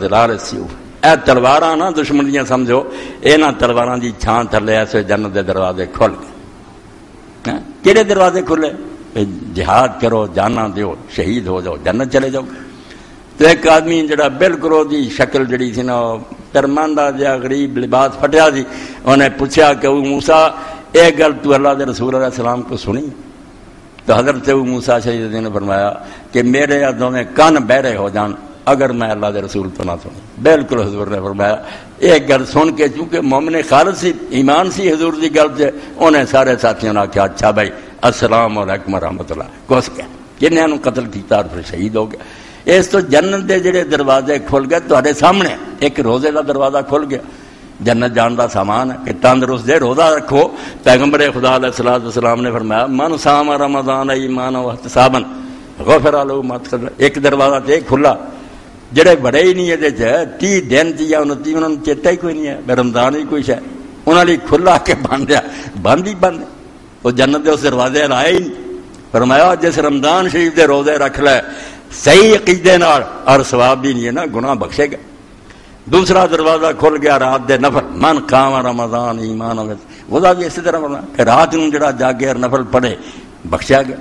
زلال السیوف، اے تلواراں نہ دشمن دیاں سمجھو، انہاں تلواراں دی چھان تھلے ایسے جنت دے دروازے کھل گئے۔ کہڑے دروازے کھلے؟ جہاد کرو، جانا دیو، شہید ہو جاؤ، جنت چلے جاؤ۔ تو ایک آدمی جڑا بالکل دی شکل جڑی سی نا ترماندہ جا غریب لباس پھٹیا سی، انہیں پوچھا کہ او موسیٰ اے گل تو اللہ دے رسول علیہ السلام کو سنی؟ تو حضرت ابو موسیٰ شہید نے فرمایا کہ میرے ادوں میں کان بہرے ہو جان اگر میں اللہ دے رسول تو نہ سنوں۔ بالکل حضور نے فرمایا ایک گل سن کے، چونکہ مومن خالص سی، ایمان سی حضور دی گل سے، انہیں سارے ساتھیوں نے کہا اچھا بھائی السلام علیکم ورحمۃ اللہ، کس گیا جنہوں نے قتل کیتا اور پھر شہید ہو گیا۔ اس تو جنت دے جڑے دروازے کھل گئے تہاڈے سامنے، ایک روزے دا دروازہ کھل گیا، جنت جان دا سامان ہے کہ تندرست دے روزہ رکھو۔ پیغمبر خدا علیہ الصلوۃ والسلام نے فرمایا من صام رمضان ایمانا واحتسابا غفر له ما تقدم۔ ایک دروازہ تے کھلا، جڑے بڑے ہی نہیں یہ 30 دن یا 29 انہوں نے چیتا ہی کوئی نہیں ہے رمضان ہی کوئی ہے، انہوں نے کھلا کے باندھیا، بند ہی بند، وہ جنت دے اس دروازے لائے ہی نہیں۔ فرمایا جس رمضان شریف دے روزے رکھ لے صحیح عقیدے نال اور ثواب بھی نہیں ہے نا، گناہ بخشے گا۔ دوسرا دروازہ کھل گیا رات دے نفل، من قام رمضان ایمان وہدا بھی اسی طرح ہونا کہ رات نوں جڑا جاگے اور نفل پڑھے بخشیا گیا۔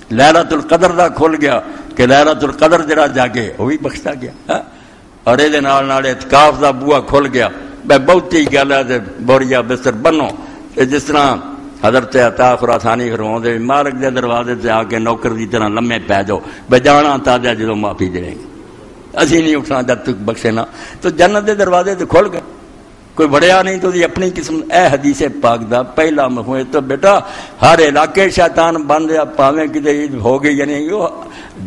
لیلۃ القدر دا کھل گیا کہ لیلۃ القدر جڑا جاگے وہ بھی بخشا گیا۔ اور یہ نال اعتکاف دا بوا کھل گیا، بے بہتی گل ہے تے بوریا بستر بنو، جس طرح حضرت عطا خراسانی فرماؤندے مالک دے دروازے تے آ کے نوکر دی طرح لمے پی جاؤ، بجانا تازہ جدوں معافی دے گے، اسی نہیں اٹھنا جب تک بخشے نہ۔ تو جنت دے دروازے تو کھل گئے، کوئی بڑھیا نہیں تو اپنی قسم۔ اے حدیث پاک دا پہلا مفہوم تو بیٹا ہر علاقے شیطان بن رہا، پاویں کتے عید ہو گئی، یعنی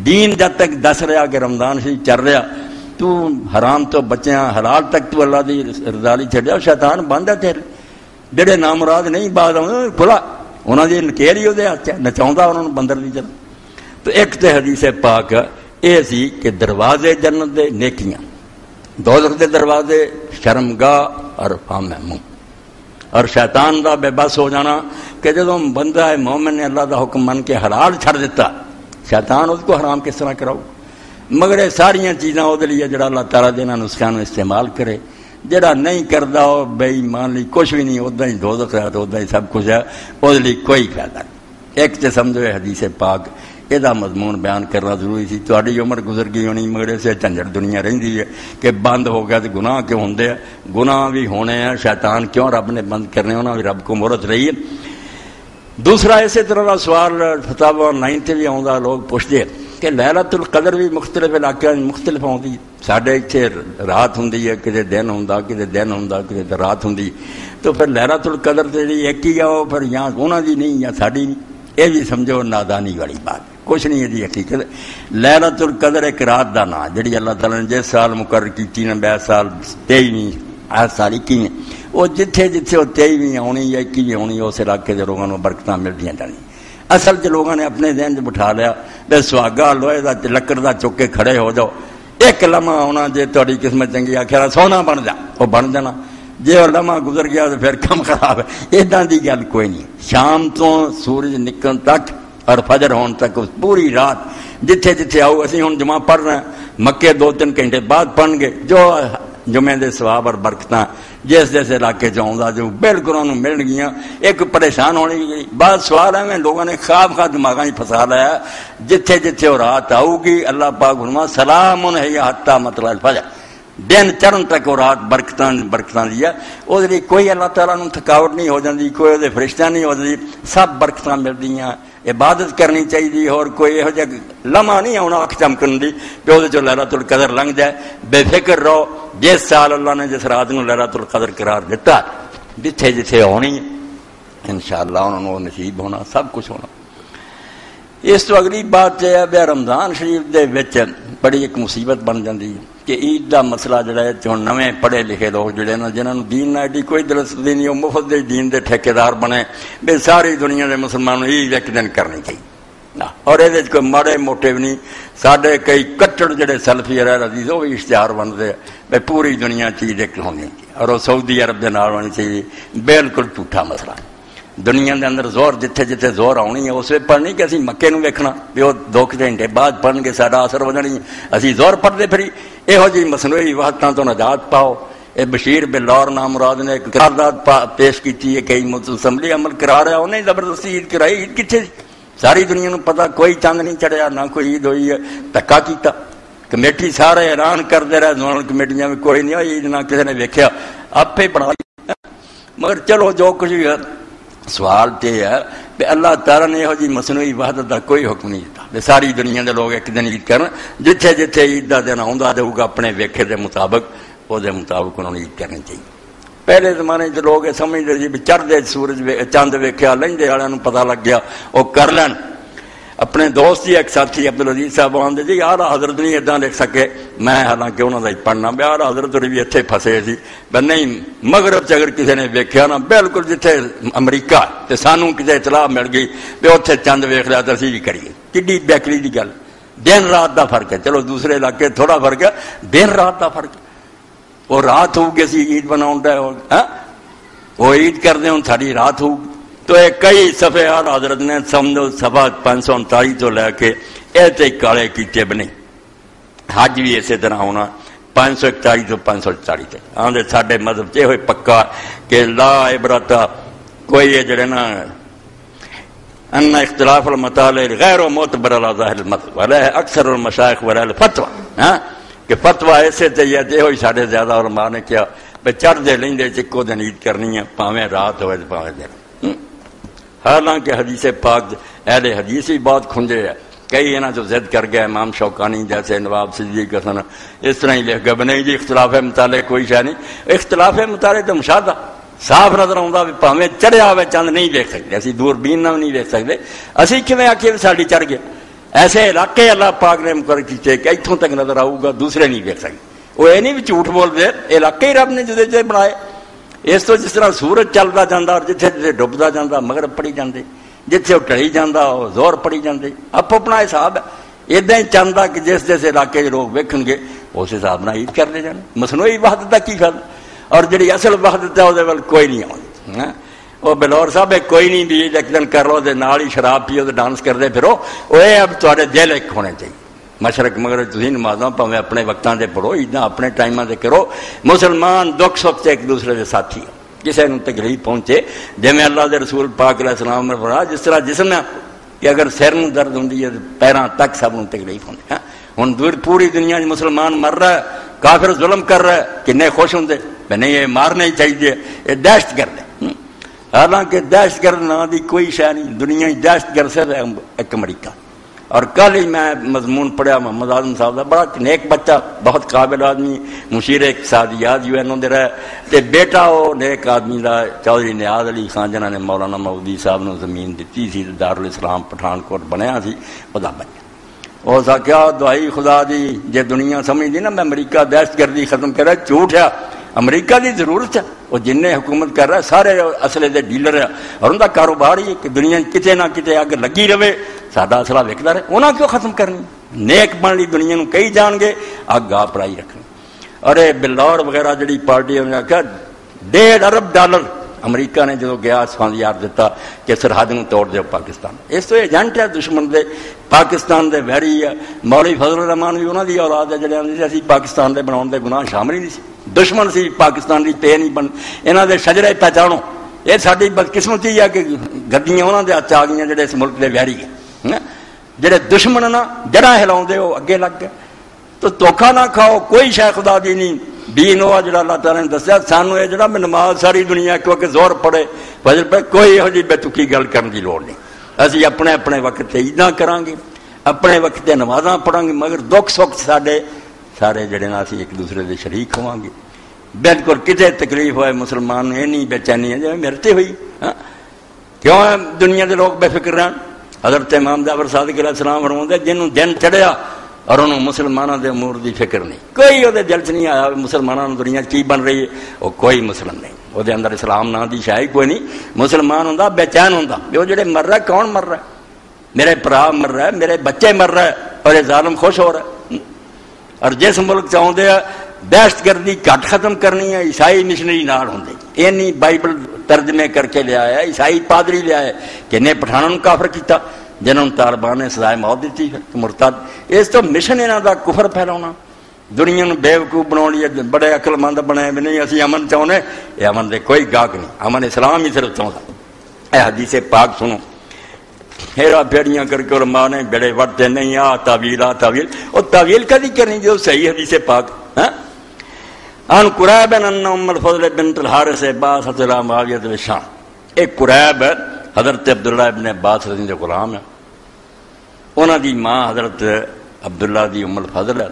دین جب تک دس رہا کہ رمضان شریف چل رہا، تو حرام تو بچیاں حلال تک تو اللہ دی رضا لئی چھڈیا، شیطان بند ہے تیرے۔ جڑے نامراد نہیں بعد آؤں کھلا، انہوں نے نکیل ہی وہ ہاتھ نچاؤں انہوں نے بندر دی طرح۔ تو ایک تو حدیث پاک یہ سی کہ دروازے جنت دے نیکیاں، دوزخ دے دروازے شرمگاہ اور مفہوم، اور شیطان دا بے بس ہو جانا کہ جدوں بندہ ہے مومن نے اللہ دا حکم من کے حلال چھڑ دیتا، شیطان اس کو حرام کس طرح کراؤ؟ مگر یہ ساریاں چیزاں وہ لیے جڑا اللہ تعالیٰ دے نسخیاں استعمال کرے، جڑا نہیں کردا وہ بے ایمان لی کچھ بھی نہیں، ادا ہی دوزخ ہے تو ادا ہی سب کچھ ہے، وہ لیے کوئی فائدہ نہیں۔ ایک تے سمجھو یہ حدیث پاک یہ مضمون بیان کرنا ضروری سی۔ تہاڈی عمر گزر گئی ہونی مگر اسے جھنجھڑ دنیا رہندی ہے کہ بند ہو گیا تو گناہ کیوں ہوندے ہیں، گناہ بھی ہونے ہیں، شیطان کیوں رب نے بند کرنے، انہاں بھی رب کو مہرت رہی ہے۔ دوسرا اسی طرح کا سوال فتاوا 9 تے بھی آਉਂدا، لوگ پوچھتے ہیں کہ لیلۃ القدر بھی مختلف علاقے مختلف ہوندی، ساڈے اتنے رات ہوندی ہے، کتے دن ہوندا، کتے دن ہوندا، کتے رات ہوندی، تو پھر لیلۃ القدر تے جی ایک ہی آؤ پھر یا انہاں دی نہیں یا ساڈی نہیں، یہ بھی سمجھو نادانی والی بات، کچھ نہیں ہے حقیقت۔ لیلۃ القدر ایک رات دا نام جڑی اللہ تعالیٰ نے جس سال مقرر کی نا، 22 سال 23ویں ہر سال 21ویں، وہ جتھے جتھے وہ 23ویں آنی یا 21ویں آنی اس علاقے کے لوگوں کو برکتاں ملدیاں جانی۔ اصل چ لوگوں نے اپنے ذہن چ بٹھا لیا بے سہاگا لوہے دا لکڑ دا چک کے کھڑے ہو جاؤ، ایک لمحہ آنا جے تہاڈی قسمت چنگی آخر سونا بن جا، وہ بن جانا، جے وہ لمحہ گزر گیا تو پھر کم خراب ہے۔ ادا دی گل کوئی نہیں، شام تو سورج نکلن تک اور فجر ہون تک پوری رات جتھے جتھے آؤ، اسی ہن جمعہ پڑھ رہے ہیں، مکے 2-3 گھنٹے بعد پڑھن گے، جو جمعے دے ثواب اور برکتاں جس جیسے علاقے چاہتا جو بالکل انہوں مل گیا۔ ایک پریشان ہونے کی بات سوال ہے، میں لوگوں نے خواب دماغاں ہی پھنسا لایا، جتھے جتھے وہ رات آؤ گی اللہ پاک فرما سلام ہے حتی مطلع الفجر، دن چڑھن تک وہ رات برکتاں دیا، وہ کوئی اللہ تعالیٰ نو تھکاوٹ نہیں ہو جاتی، کوئی وہ فرشتہ نہیں ہو جاتی، سب برکتاں ملتی، عبادت کرنی چاہیے، اور کوئی یہو جہ لمحہ نہیں آنا اکھ چمکن دی کہ وہ لیلۃ القدر لنگ جائے۔ بے فکر رہو، جس سال اللہ نے جس رات کو لیلۃ القدر قرار دیتا، جتھے جتھے ہونی ہے انشاءاللہ انہوں نے وہ نصیب ہونا، سب کچھ ہونا۔ اس تو اگلی بات یہ ہے کہ رمضان شریف دے وچ بڑی ایک مصیبت بن جاتی ہے کہ عید دا مسئلہ جڑا ہے ہن نویں پڑھے لکھے لوگ جڑے نا جنہاں نوں دین نال ایڈی کوئی دلچسپی نہیں، وہ مفت دے دین دے ٹھیکیدار بنے بے ساری دنیا دے مسلمانوں عید ایک دن کرنی چاہیے، اور یہ کوئی ماڑے موٹے بھی نہیں۔ سارے کئی کٹڑ جڑے سلفی عزیز وہ بھی اشتہار بنتے ہیں بھائی پوری دنیا چیز ایک ہونی چاہیے، اور وہ سعودی عرب دے نال ہونی چاہیے، بالکل جھوٹا مسئلہ ہے۔ دنیا دے اندر زور جتھے جتھے زور آنی ہے اس وقت پڑھنی کہ اسی مکے نو ویکھنا بھی وہ 2 گھنٹے بعد پڑھن گے ساڈا اثر ہو جانی، اسی زور پڑھتے پھری، یہو جی مصنوعی وحدتاں تو نجات پاؤ. یہ بشیر بلور نام مراد نے ایک قرارداد پیش کی ہے، کئی اسمبلی عمل کرا رہا، انہیں زبردستی عید کرائی. عید کتنے ساری دنیا کو پتا، کوئی چند نہیں چڑھیا، نہ کوئی عید ہوئی ہے. دھکا کیتا، کمیٹی سارے حیران کرتے رہے، زونل کمیٹیاں میں کوئی نہیں ہوئی عید، نہ کسی نے ویکھیا، آپ ہی بنا لیا. مگر چلو جو کچھ ہے، سوال تو یہ ہے کہ اللہ تعالیٰ نے یہو جی مصنوعی وحدت کا کوئی حکم نہیں دیتا. ساری دنیا کے لوگ ایک دن عید کرن، جتھے جتھے عید کا دن آتا ہوگا اپنے ویکھے کے مطابق وہ مطابق انہوں نے عید کرنی چاہیے. پہلے زمانے چ لوگ یہ سمجھتے جی بھی چڑھتے سورج چند ویکھیا، لہندے والوں پتہ لگ گیا وہ کر لین. اپنے دوست ہی ایک ساتھی عبدالعزیز صاحب آدھے جی یار حضرت نہیں ادا لکھ سکے. میں حالانکہ انہوں کا ہی پڑھنا بھی یار حضرت بھی اتنے پھسے سی نہیں مغرب چ اگر کسی نے ویکھیا نا بالکل جتھے امریکہ تو سانوں کسی اطلاع مل گئی بھی اتنے چند ویکھ لیا تو اسی بھی کریے. کڈی بیکری کی گل، دن رات کا فرق ہے. چلو دوسرے علاقے تھوڑا فرق ہے، دن رات کا فرق ہے. وہ رات ہوگی اسی عید بنا وہ عید کرتے ہوں ساری رات ہوگی. تو یہ کئی صفحے حضرت نے سمجھو صفحہ 539 تو لے کے یہ کالے کیتے بنے. حج بھی اسی طرح ہونا 541 تو 540 تک. آدھے سارے مذہب سے یہ پکا کہ لا عبرت کوئی یہ جڑے نا ان اختلاف المطالع غیر معتبر علی ظاہر المذہب ولا اکثر المشائخ ولا الفتوی کہ فتویٰ ایسے چاہیے یہ ہوئی سارے زیادہ علماء نے کیا بھائی چڑھتے لیں چکو دن عید کرنی ہے پاویں رات ہوئے پاویں دن. حالانکہ حدیث پاک اہل حدیث بھی بہت کھنجے ہے. کئی انہاں جو ضد کر گئے، امام شوکانی جیسے، نواب صدیق حسن اس طرح ہی لکھ گئے نہیں جی اختلاف مطالعے کوئی شے نہیں. اختلاف مطالعے تو مشاہدہ صاف نظر آتا بھی پاویں چڑھیا ہوئے چند نہیں دیکھ سکتے، اسی دوربین نہ نہیں دیکھ سکتے. اسی کیویں آخیے ساڈی چڑھ گیا. ایسے علاقے اللہ پاک نے مقرر کیتے کہ اتوں تک نظر آؤ گا، دوسرے نہیں دیکھ سکتے. وہ یہ نہیں بھی جھوٹ بولتے، علاقے ہی رب نے جدے جدے بنائے. اس تو جس طرح سورج چلتا جاتا اور جتھے جتھے ڈبدا جاتا مغرب پڑی جاندے، جتھے وہ ٹلی جاتا وہ زور پڑی جاندے. آپ اپنا حساب ہے ادا ہی چاہتا کہ جس جس علاقے لوگ ویکھن گے اس حساب نہ عید کرتے جانے. مصنوعی وحدت کا کی فائدہ؟ اور جی اصل وحدت ہے وہ کوئی نہیں آتی. وہ بلور صاحب کوئی نہیں بھی ایک دن کر لو نال ہی شراب پیو تو ڈانس کرتے پھرو. وہ اب تے دل ایک ہونے چاہیے. مشرق مغرب تھی نمازاں پاویں اپنے وقتاں دے پڑھو، عیداں اپنے ٹائماں دے کرو. مسلمان دکھ سکھ ایک دوسرے کے ساتھی ہو. کسی نے تکلیف پہنچے جی میں اللہ دے رسول پاک علیہ السلام نے فرمایا جس طرح جسم ہے کہ اگر سر میں درد ہوندی ہے پیراں تک سب کو تکلیف ہوندی ہے. ہن پوری دنیا مسلمان مر رہا ہے، کافر ظلم کر رہا ہے، کنے خوش ہوندے میں نہیں یہ مارنا ہی چاہیے. یہ دہشت گرد ہے. حالانکہ دہشت گرد نا دی کوئی شے نہیں. دنیا ہی دہشت گرد سے ایک امریکہ. اور کل ہی میں مضمون پڑھیا محمد اعظم صاحب کا، بڑا نیک بچہ، بہت قابل آدمی، مشیر اقتصادیات یو این دے رہا تے بیٹا وہ نیک آدمی دا چودھری نیاز علی خان جنہوں نے مولانا مودودی صاحب نے زمین دیتی سی، دارالاسلام پٹھانکوٹ بنیا سی، خدا بچہ. وہ سا کیا دعائی خدا دی جے دنیا سمجھ دی نا میں امریکہ دہشت گردی ختم کر رہا، جھوٹ ہے. امریکہ دی ضرورت ہے. وہ جن حکومت کر رہا ہے سارے اصلے دے ڈیلر ہے اور ان کا کاروبار ہی ہے کہ دنیا کتے نہ کتے اگ لگی رہے، ساڈا اصلہ وکدا رہے. انہاں کیوں ختم کرنی؟ نیک بن لی دنیا نو کئی جان گے اگ آ پڑائی رکھنی. اور یہ بلور وغیرہ جڑی پارٹی نے آخیا $1.5 ارب امریکہ نے جدو گیا سفاندیار دیتا کہ سرحد میں توڑ دیو پاکستان. اس تو ایجنٹ ہے دشمن دے، پاکستان دے ویری ہے. مولوی فضل الرحمان بھی انہوں دی اولاد ہے جڑے آندے اسی پاکستان دے بناؤن دے گناہ شامل ہی نہیں سی. دشمن سی پاکستان دی پے نہیں بن. انہاں دے شجرے پہچانو. یہ ساری بدقسمتی ہے کہ گدیاں انہوں دے ہاتھ آ گئی جڑے اس ملک دے ویری ہے. جڑے دشمن نا جڑاں ہلاؤندے وہ اگے لگ گئے. تو دھوکھا نہ کھاؤ، کوئی شے خدا دی نہیں. دین وہ جڑا اللہ تعالیٰ نے دسیا سانو یہ جڑا میں نماز ساری دنیا کیونکہ زور پڑے فجر پہ کوئی یہو جی بے تکی گل کرنے کی لوڑ نہیں. اسی اپنے اپنے وقت عیداں کریں گے، اپنے وقت نمازاں پڑھیں گے، مگر دکھ سکھ سارے سارے جڑے نا اسی ایک دوسرے کے شریک ہوا گے. بالکل کتنے تکلیف ہوئے مسلمان یہ نہیں بے چینی ہے جی مرتے ہوئی. کیوں ہے دنیا کے لوگ بے فکر رہن؟ حضرت امام جعفر صادق علیہ السلام فرماتے جنہوں دن چڑھیا اور انہوں مسلمانوں دے امور دی فکر نہیں، کوئی وہ دل چ نہیں آیا مسلمانوں دنیا کی بن رہی ہے. وہ کوئی مسلم نہیں، وہ اندر اسلام نام دی شاہی کوئی نہیں. مسلمان ہوں بے چین ہوں وہ جڑے مر رہا ہے کون مر رہا ہے؟ میرے برا مر رہا ہے، میرے بچے مر رہا ہے اور یہ ظالم خوش ہو رہا ہے. اور جس ملک چاہتے ہیں دہشت گردی گھٹ ختم کرنی ہے عیسائی مشنری نال ہوں. یہ نہیں بائبل ترجمے کر کے لیا ہے، عیسائی پادری لیا ہے کہ نے پٹھانوں کافر کیتا جنہوں طالبان نے سزائے موت دیتی ہے مرتد. اس تو مشن انہوں کا کفر پھیلاؤنا. دنیا نو بیوقوف بنا لیے بڑے عقل مند بنے بھی نہیں اسی امن چاہنے یہ امن دے کوئی گاہک نہیں امن اسلام ہی صرف چاہتا اے حدیث پاک سنو ہیرا پھیڑیاں کر کے علماء نے بڑے وڑتے نہیں تعویل اور تعویل کدی کرنی جو صحیح حدیث پاک ان قریب ان ام الفضل بنت الحارث باعثت الى معاویہ بالشام ایک قریب حضرت عبداللہ ابن عباس رضی اللہ غلام ہے انہاں دی ماں حضرت عبداللہ دی ام الفضل ہے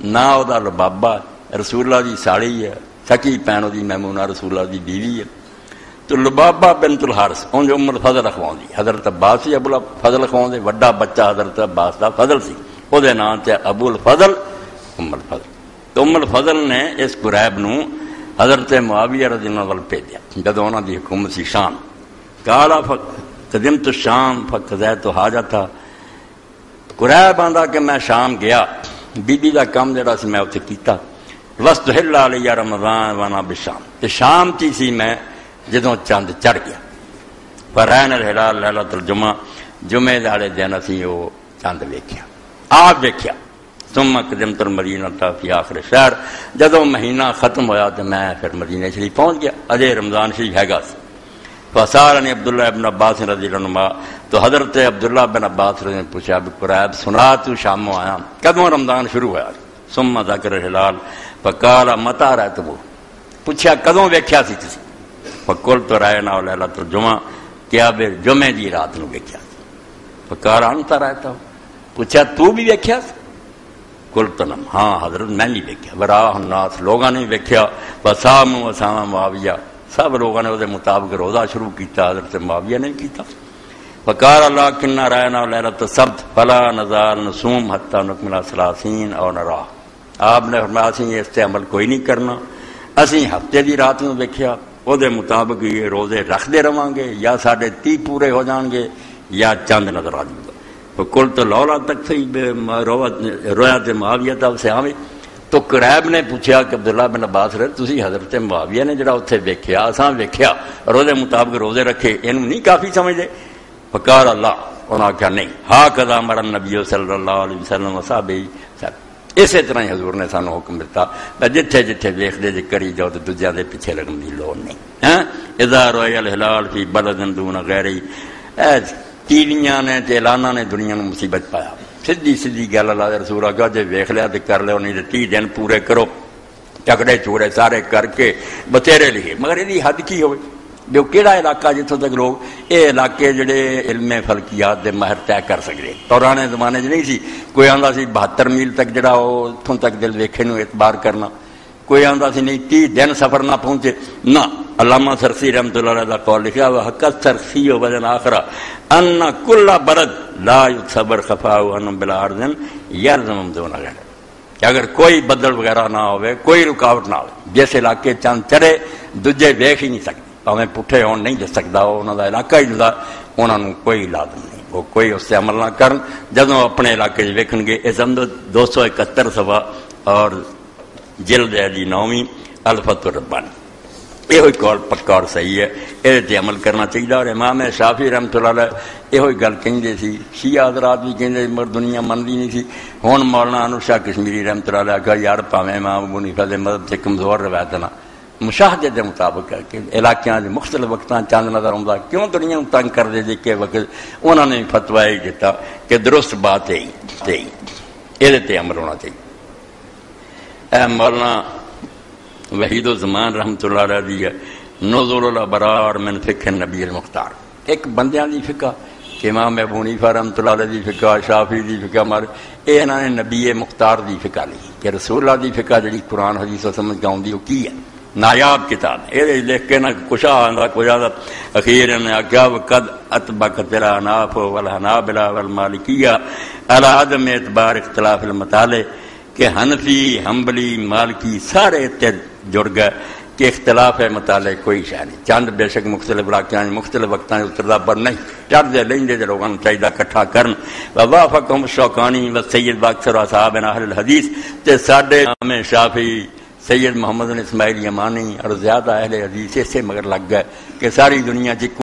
نا او دا لبابا رسول اللہ دی ساڑی ہے سکی پینو دی میمونہ رسول اللہ دی بیوی ہے تو لبابا بنت الحارث ان جو ام الفضل رکھواؤں دی حضرت عباس سی ابو الفضل رکھواؤں دے وڈا بچہ حضرت عباس دا فضل سی او دے نام تے ابو الفضل ام الفضل تو ام الفضل نے اس قریب نو حضرت معاویہ رضی اللہ عنہ بھیجا جدوں انہاں دی حکومت سی شام قالا قدمت الشام فقضیت حاجتھا قریب آندا کہ میں شام گیا بی بی دا کام جڑا سی میں اوتھے کیتا وستحل علی رمضان وانا بالشام تے شام تی سی میں جدوں چاند چڑھ گیا فرائن الہلال لیلۃ الجمعہ جمعے والے دن اسی وہ چاند ویکھیا آپ ویکھیا ثم قدمت المدینہ فی آخر شہر جدوں مہینہ ختم ہویا تو میں پھر مدینہ شریف پہنچ گیا اجے رمضان شریف ہے گا سی فسالنی عبداللہ ابن عباس رضی اللہ عنہ تو حضرت عبداللہ بن عباس رضی اللہ عنہ پوچھا قریب سنا تو شاموں آیا کدوں رمضان شروع ہوا ثم ذکر الہلال فقال متى رأیتموہ پوچھا کدوں ویکھیا سی تسی فقلت رأینا لیلۃ الجمعہ کیا بے جمعے دی رات نو ویکھیا فقال انت رأیتہ پوچھا تو بھی ویکھیا قلت نعم ہاں حضرت میں بھی ویکھیا وراہ الناس لوگاں نے ویکھیا وصام وصام معاویہ سب لوگوں نے وہ مطابق روزہ شروع کیتا حضرت معاویہ نے کیتا فقال اللہ کنہ رأینا لیلۃ السبت فلا نزال نصوم حتی نکمل 30 او نرا آپ نے فرمایا اسی اس تے عمل کوئی نہیں کرنا اسی ہفتے دی رات نو ویکھیا وہ دے مطابق یہ روزے رکھتے رہاں گے یا 30 پورے ہو جان گے یا چند نظر آ جائے گا تو کل تو لولا تک سے رویا تے معاویہ تب سے آوے تو قریب نے پوچھا کہ عبداللہ بن عباس رہے تسی حضرت معاویہ نے جڑا اتھے ویکھیا اساں ویکھیا روزے مطابق روزے رکھے انہوں نہیں کافی سمجھ دے فقال اللہ انہاں کہا نہیں ہا کذا امر النبی صلی اللہ علیہ وسلم وصحابہ اسی طرح ہی حضور نے سانو حکم دیتا جتھے جتھے ویکھ دے جے کری جاؤ تو دوجیاں دے پیچھے لگن دی لوڑ نہیں اذا رؤی الہلال فی بلد دون غیری ٹی ویاں نے تے اعلاناں نے دنیا نو مصیبت پایا سیدھی گل اللہ دے رسول آگا جے ویکھ لیا تے کر لو نہیں تے 30 دن پورے کرو چکڑے چوڑے سارے کر کے بتیرے لکھے مگر یہ حد کی ہوئے جو کیڑا علاقہ جتوں تک لوگ یہ علاقے جڑے علم فلکیات دے ماہر طے کر سکتے پرانے زمانے نہیں سی کوئی آندا سی 72 میل تک جڑا وہ اتوں تک دل ویکھے نو اعتبار کرنا کوئی آندا سی نہیں 30 دن سفر نہ پہنچے نہ علامہ سرسی رحمۃ اللہ علیہ قول لکھا وہ حقت سرسی و وزن آخرہ ان کل برد لا صبر خفا ان بلا ارضن یلزم دون غیر کہ اگر کوئی بدل وغیرہ نہ ہوئے کوئی رکاوٹ نہ ہو جس علاقے چند چڑھے دوجے ویکھ ہی نہیں سکتے پاویں پٹھے ہون نہیں دس سکتا وہ انہوں کا علاقہ ہی جدا انہوں نے کوئی لازم نہیں وہ کوئی اس سے عمل نہ کرن جدوں اپنے علاقے ویکھن گے اس اندر 271 صفحہ اور جلد ہے جی 9ویں الفتح الربانی یہ قول پکا اور صحیح ہے یہ عمل کرنا چاہیے اور امام شافعی رحمۃ اللہ علیہ یہ گل کہندے سی شیعہ حضرات بھی کہندے مگر دنیا منتی نہیں سی ہن مولانا انور شاہ کشمیری رحمۃ اللہ علیہ کہ یار پاویں امام ابو حنیفہ دے مذہب سے کمزور روایت نہ مشاہدے کے مطابق ہے کہ علاقوں کے مختلف وقتاں چاند نظر آتا کیوں دنیا تنگ کر دے جی کہ وقت انہوں نے فتویٰ یہ دیتا کہ درست بات ہے یہ عمل ہونا چاہیے مولانا وحید الزمان رحمۃ اللہ علیہ دی نزول الابرار من فقہ النبی المختار ایک بندیاں دی فقہ کہ امام ابو حنیفہ رحمۃ اللہ علیہ دی فقہ شافعی دی فقہ مالک یہ انہوں نے نبی مختار دی فقہ لی کہ رسول اللہ دی فقہ جڑی قرآن حدیث و سمجھ کے آؤندی وہ کی ہے نایاب کتاب یہ لکھ کے نہ کشا آندا کوئی زیادہ اخیر نے آخیا وقد اتبق تیرا اناف والحنابلہ والمالکیہ علی عدم اعتبار اختلاف المطالع کہ حنفی حنبلی مالکی سارے اتنے جڑ گئے کہ اختلاف ہے مطالعے کوئی شے نہیں چند بے شک مختلف علاقوں مختلف وقتوں اتردا پر نہیں چڑھتے لیندے جو لوگوں چاہیے کٹھا کرن ووافقہم الشوکانی والسید باکثر اصحابنا اہل الحدیث تے ساڈے امام شافعی سید محمد بن اسماعیل یمانی اور زیادہ اہل حدیث سے مگر لگ گئے کہ ساری دنیا